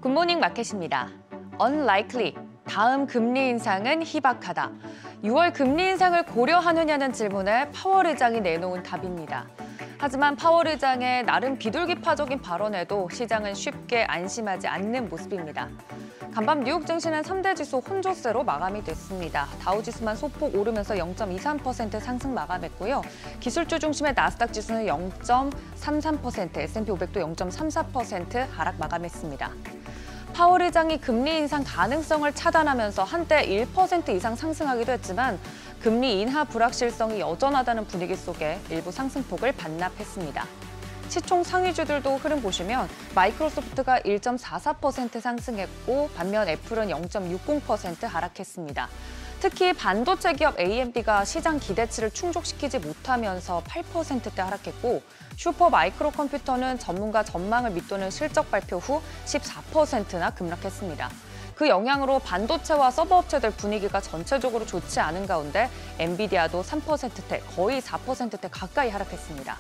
굿모닝 마켓입니다. Unlikely, 다음 금리 인상은 희박하다. 6월 금리 인상을 고려하느냐는 질문에 파월 의장이 내놓은 답입니다. 하지만 파월 의장의 나름 비둘기파적인 발언에도 시장은 쉽게 안심하지 않는 모습입니다. 간밤 뉴욕 증시는 3대 지수 혼조세로 마감이 됐습니다. 다우지수만 소폭 오르면서 0.23% 상승 마감했고요. 기술주 중심의 나스닥 지수는 0.33%, S&P 500도 0.34% 하락 마감했습니다. 파월 의장이 금리 인상 가능성을 차단하면서 한때 1% 이상 상승하기도 했지만 금리 인하 불확실성이 여전하다는 분위기 속에 일부 상승폭을 반납했습니다. 시총 상위주들도 흐름 보시면 마이크로소프트가 1.44% 상승했고 반면 애플은 0.60% 하락했습니다. 특히 반도체 기업 AMD가 시장 기대치를 충족시키지 못하면서 8%대 하락했고 슈퍼 마이크로 컴퓨터는 전문가 전망을 밑도는 실적 발표 후 14%나 급락했습니다. 그 영향으로 반도체와 서버 업체들 분위기가 전체적으로 좋지 않은 가운데 엔비디아도 3%대, 거의 4%대 가까이 하락했습니다.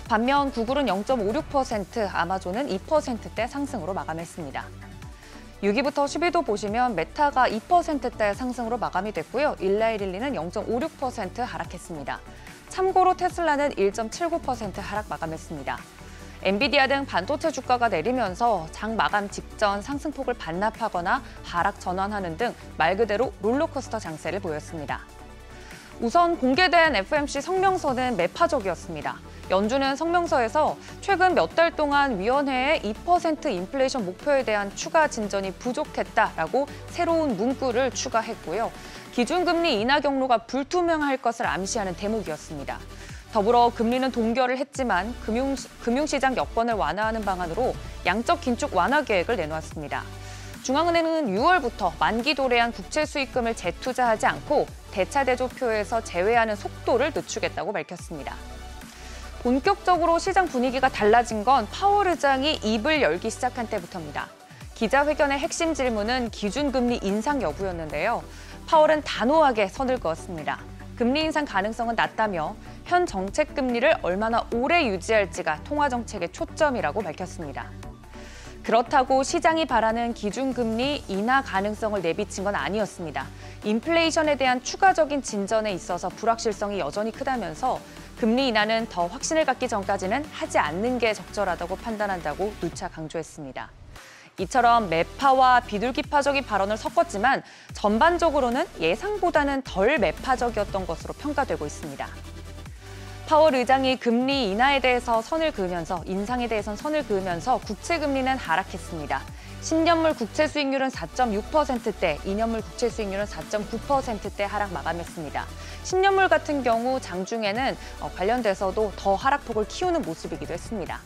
반면 구글은 0.56%, 아마존은 2%대 상승으로 마감했습니다. 6위부터 10위도 보시면 메타가 2%대 상승으로 마감이 됐고요. 일라이릴리는 0.56% 하락했습니다. 참고로 테슬라는 1.79% 하락 마감했습니다. 엔비디아 등 반도체 주가가 내리면서 장 마감 직전 상승폭을 반납하거나 하락 전환하는 등 말 그대로 롤러코스터 장세를 보였습니다. 우선 공개된 FOMC 성명서는 매파적이었습니다. 연준은 성명서에서 최근 몇 달 동안 위원회의 2% 인플레이션 목표에 대한 추가 진전이 부족했다라고 새로운 문구를 추가했고요. 기준금리 인하 경로가 불투명할 것을 암시하는 대목이었습니다. 더불어 금리는 동결을 했지만 금융시장 여건을 완화하는 방안으로 양적 긴축 완화 계획을 내놓았습니다. 중앙은행은 6월부터 만기 도래한 국채 수익금을 재투자하지 않고 대차대조표에서 제외하는 속도를 늦추겠다고 밝혔습니다. 본격적으로 시장 분위기가 달라진 건 파월 의장이 입을 열기 시작한 때부터입니다. 기자회견의 핵심 질문은 기준금리 인상 여부였는데요. 파월은 단호하게 선을 그었습니다. 금리 인상 가능성은 낮다며 현 정책 금리를 얼마나 오래 유지할지가 통화정책의 초점이라고 밝혔습니다. 그렇다고 시장이 바라는 기준금리 인하 가능성을 내비친 건 아니었습니다. 인플레이션에 대한 추가적인 진전에 있어서 불확실성이 여전히 크다면서 금리 인하는 더 확신을 갖기 전까지는 하지 않는 게 적절하다고 판단한다고 누차 강조했습니다. 이처럼 매파와 비둘기파적인 발언을 섞었지만 전반적으로는 예상보다는 덜 매파적이었던 것으로 평가되고 있습니다. 파월 의장이 금리 인하에 대해서 선을 그으면서 인상에 대해선 선을 그으면서 국채 금리는 하락했습니다. 10년물 국채 수익률은 4.6%대, 2년물 국채 수익률은 4.9%대 하락 마감했습니다. 10년물 같은 경우 장중에는 관련돼서도 더 하락폭을 키우는 모습이기도 했습니다.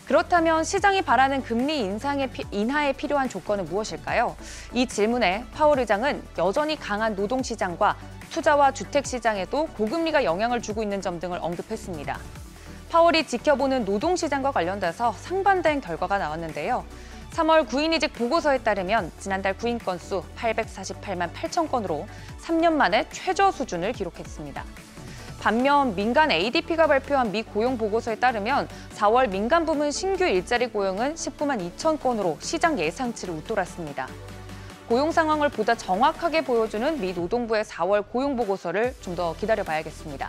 그렇다면 시장이 바라는 금리 인하에 필요한 조건은 무엇일까요? 이 질문에 파월 의장은 여전히 강한 노동시장과 투자와 주택시장에도 고금리가 영향을 주고 있는 점 등을 언급했습니다. 파월이 지켜보는 노동시장과 관련돼서 상반된 결과가 나왔는데요. 3월 구인이직 보고서에 따르면 지난달 구인 건수 848만 8천 건으로 3년 만에 최저 수준을 기록했습니다. 반면 민간 ADP가 발표한 미 고용 보고서에 따르면 4월 민간 부문 신규 일자리 고용은 19만 2천 건으로 시장 예상치를 웃돌았습니다. 고용 상황을 보다 정확하게 보여주는 미 노동부의 4월 고용 보고서를 좀 더 기다려봐야겠습니다.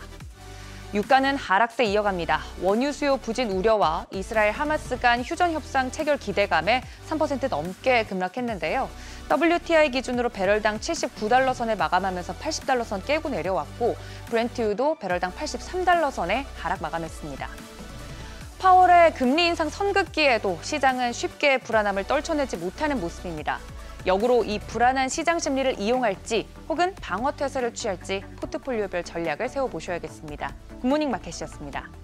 유가는 하락세 이어갑니다. 원유 수요 부진 우려와 이스라엘 하마스 간 휴전 협상 체결 기대감에 3% 넘게 급락했는데요. WTI 기준으로 배럴당 79달러 선에 마감하면서 80달러 선 깨고 내려왔고 브렌트유도 배럴당 83달러 선에 하락 마감했습니다. 파월의 금리 인상 선긋기에도 시장은 쉽게 불안함을 떨쳐내지 못하는 모습입니다. 역으로 이 불안한 시장 심리를 이용할지 혹은 방어 태세를 취할지 포트폴리오별 전략을 세워보셔야겠습니다. 굿모닝 마켓이었습니다.